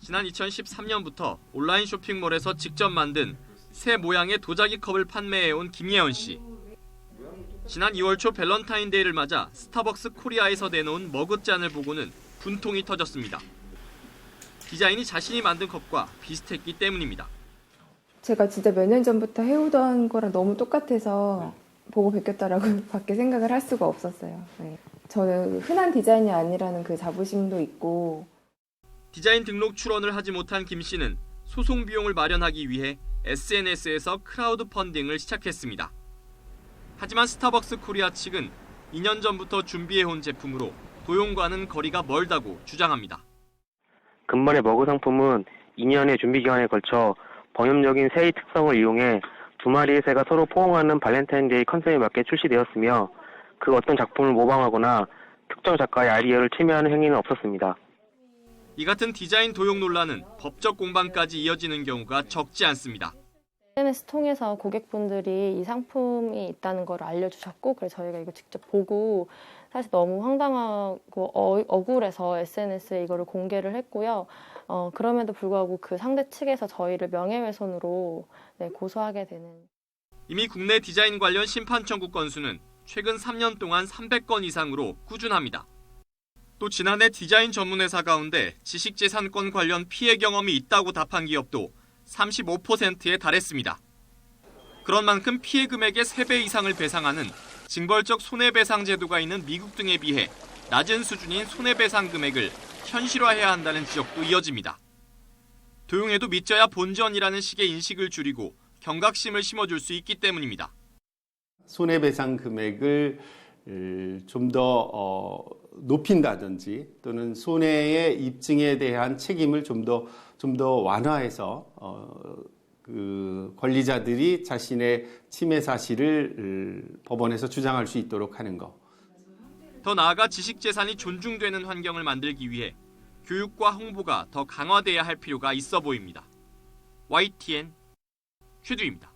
지난 2013년부터 온라인 쇼핑몰에서 직접 만든 새 모양의 도자기 컵을 판매해온 김예원 씨. 지난 2월 초 밸런타인데이를 맞아 스타벅스 코리아에서 내놓은 머그잔을 보고는 분통이 터졌습니다. 디자인이 자신이 만든 컵과 비슷했기 때문입니다. 제가 진짜 몇 년 전부터 해오던 거랑 너무 똑같아서 보고 베꼈다라고 밖에 생각을 할 수가 없었어요. 네. 저는 흔한 디자인이 아니라는 그 자부심도 있고. 디자인 등록 출원을 하지 못한 김 씨는 소송 비용을 마련하기 위해 SNS에서 크라우드 펀딩을 시작했습니다. 하지만 스타벅스 코리아 측은 2년 전부터 준비해온 제품으로 도용과는 거리가 멀다고 주장합니다. 근본의 머그 상품은 2년의 준비 기간에 걸쳐 번역적인 새의 특성을 이용해 두 마리의 새가 서로 포옹하는 발렌타인데이 컨셉에 맞게 출시되었으며 그 어떤 작품을 모방하거나 특정 작가의 아이디어를 침해하는 행위는 없었습니다. 이 같은 디자인 도용 논란은 법적 공방까지 이어지는 경우가 적지 않습니다. SNS 통해서 고객분들이 이 상품이 있다는 걸 알려주셨고, 그래서 저희가 이거 직접 보고 사실 너무 황당하고 억울해서 SNS에 이거를 공개를 했고요. 그럼에도 불구하고 그 상대 측에서 저희를 명예훼손으로 고소하게 되는. 이미 국내 디자인 관련 심판 청구 건수는 최근 3년 동안 300건 이상으로 꾸준합니다. 또 지난해 디자인 전문회사 가운데 지식재산권 관련 피해 경험이 있다고 답한 기업도 35%에 달했습니다. 그런 만큼 피해 금액의 3배 이상을 배상하는 징벌적 손해배상 제도가 있는 미국 등에 비해 낮은 수준인 손해배상 금액을 현실화해야 한다는 지적도 이어집니다. 도용에도 믿져야 본전이라는 식의 인식을 줄이고 경각심을 심어줄 수 있기 때문입니다. 손해배상 금액을 좀 더 높인다든지 또는 손해의 입증에 대한 책임을 좀 더 완화해서 그 권리자들이 자신의 침해 사실을 법원에서 주장할 수 있도록 하는 것. 더 나아가 지식재산이 존중되는 환경을 만들기 위해 교육과 홍보가 더 강화돼야 할 필요가 있어 보입니다. YTN 큐두입니다.